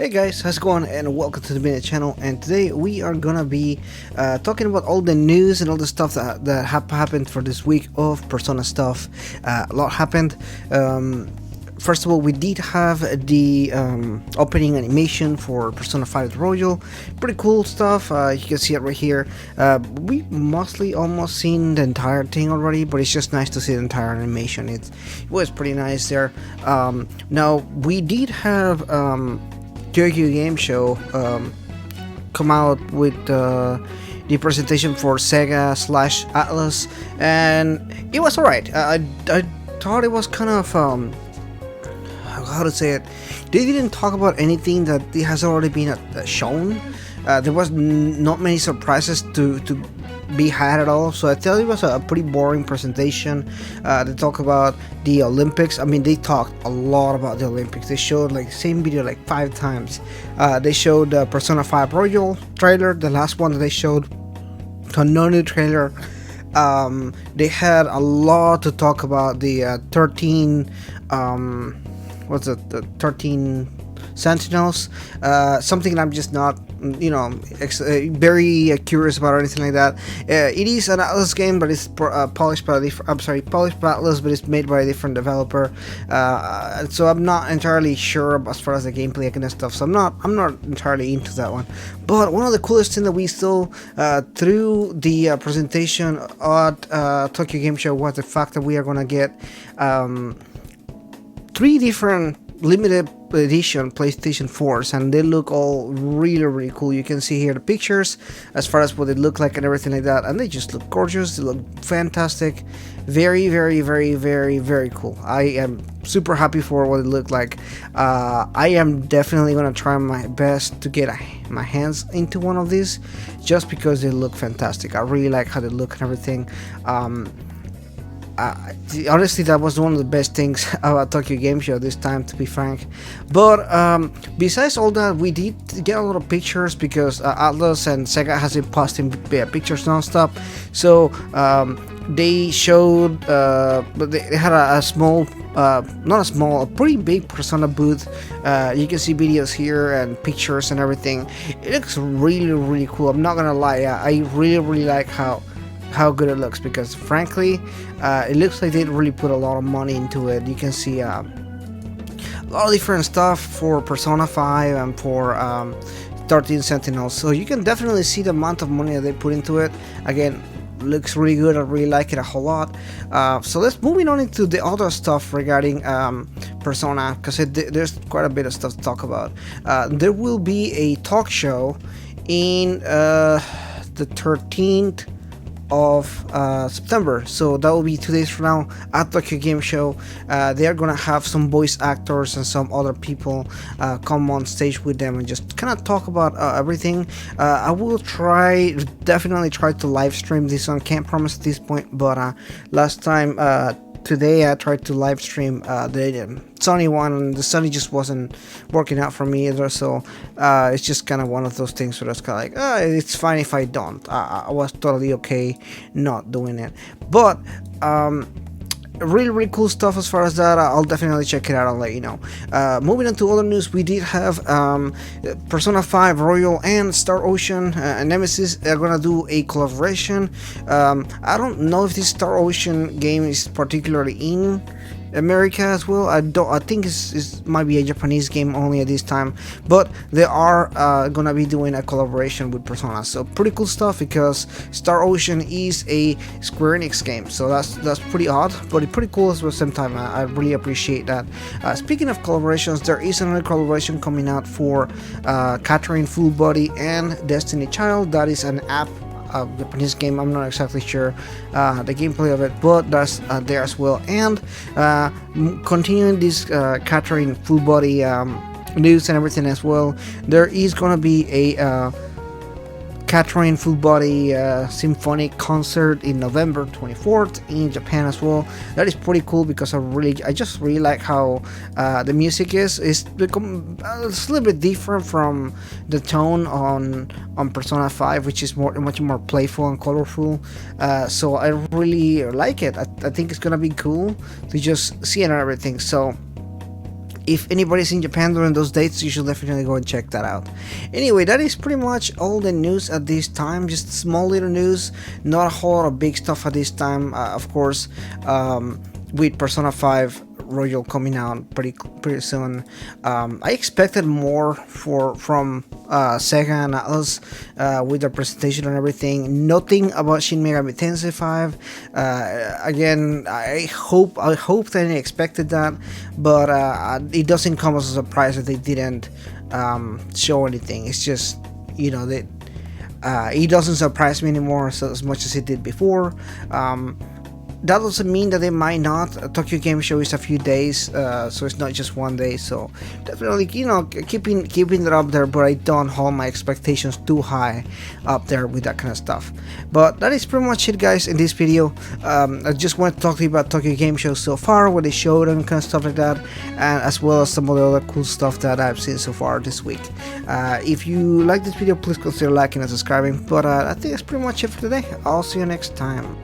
Hey guys, how's it going? And welcome to the Minute Channel. And today we are gonna be talking about all the news and all the stuff that happened for this week of Persona stuff. A lot happened. First of all, we did have the opening animation for Persona 5 Royal. Pretty cool stuff. You can see it right here. We mostly almost seen the entire thing already, but it's just nice to see the entire animation. It was pretty nice there. Now we did have Tokyo Game Show come out with the presentation for Sega / Atlus, and it was alright. I thought it was kind of how to say it. They didn't talk about anything that it has already been shown. There was not many surprises to be had at all, so I tell you, it was a pretty boring presentation. They talk about the Olympics. I mean, they talked a lot about the Olympics. They showed like same video like 5 times. They showed the Persona 5 Royal trailer, the last one that they showed, a no-new trailer. They had a lot to talk about the 13 what's it, the 13 Sentinels, something that I'm just not, very curious about or anything like that. It is an Atlus game, but it's polished by Atlus, but it's made by a different developer. So I'm not entirely sure as far as the gameplay kind of stuff. So I'm not entirely into that one. But one of the coolest things that we saw through the presentation at Tokyo Game Show was the fact that we are gonna get 3 different limited edition PlayStation 4s, and they look all really cool. You can see here the pictures as far as what they look like and everything like that, and they just look gorgeous. They look fantastic. Very cool. I am super happy for what it looked like. I am definitely gonna try my best to get my hands into one of these, just because they look fantastic. I really like how they look and everything. Honestly, that was one of the best things about Tokyo Game Show this time, to be frank. But besides all that, we did get a lot of pictures because Atlus and Sega has been posting pictures non-stop. So they showed, they had a small, a pretty big Persona booth. You can see videos here and pictures and everything. It looks really cool. I'm not gonna lie, I really like how good it looks, because frankly it looks like they really put a lot of money into it. You can see a lot of different stuff for Persona 5 and for 13 Sentinels, so you can definitely see the amount of money that they put into it. Again, looks really good. I really like it a whole lot. So let's moving on into the other stuff regarding Persona, because there's quite a bit of stuff to talk about. There will be a talk show in the 13th of September, so that will be 2 days from now at Tokyo Game Show. They are gonna have some voice actors and some other people come on stage with them and just kind of talk about everything. I will definitely try to live stream this one. Can't promise at this point, but last time today I tried to live stream the Sony one, and the Sony just wasn't working out for me either, so it's just kind of one of those things where it's kind of like, it's fine if I don't. I was totally okay not doing it. But really cool stuff as far as that. I'll definitely check it out. I'll let you know. Moving on to other news, we did have Persona 5 Royal and Star Ocean and Nemesis are gonna do a collaboration. I don't know if this Star Ocean game is particularly in America as well. I think it might be a Japanese game only at this time, but they are gonna be doing a collaboration with Persona, so pretty cool stuff, because Star Ocean is a Square Enix game, so that's pretty odd, but it's pretty cool at the same time. I really appreciate that. Speaking of collaborations, there is another collaboration coming out for Catherine Full Body and Destiny Child. That is an app, Japanese game. I'm not exactly sure the gameplay of it, but that's there as well. And continuing this Catherine Full Body news and everything as well, there is gonna be a Catherine Full Body symphonic concert in November 24th in Japan as well. That is pretty cool, because I just really like how the music is. It's become a little bit different from the tone on Persona 5, which is much more playful and colorful. So I really like it. I think it's gonna be cool to just see it and everything. So if anybody's in Japan during those dates, you should definitely go and check that out. Anyway, that is pretty much all the news at this time. Just small little news, not a whole lot of big stuff at this time. Of course, with Persona 5 Royal coming out pretty soon, I expected more from Sega and Atlus with their presentation and everything. Nothing about Shin Megami Tensei 5. Again, I hope that I expected that, but it doesn't come as a surprise that they didn't show anything. It's just, you know, that it doesn't surprise me anymore as much as it did before. That doesn't mean that they might not. Tokyo Game Show is a few days, so it's not just one day. So definitely, you know, keeping it up there, but I don't hold my expectations too high up there with that kind of stuff. But that is pretty much it, guys, in this video. I just want to talk to you about Tokyo Game Show so far, what they showed and kind of stuff like that, and as well as some of the other cool stuff that I've seen so far this week. If you like this video, please consider liking and subscribing. But I think that's pretty much it for today. I'll see you next time.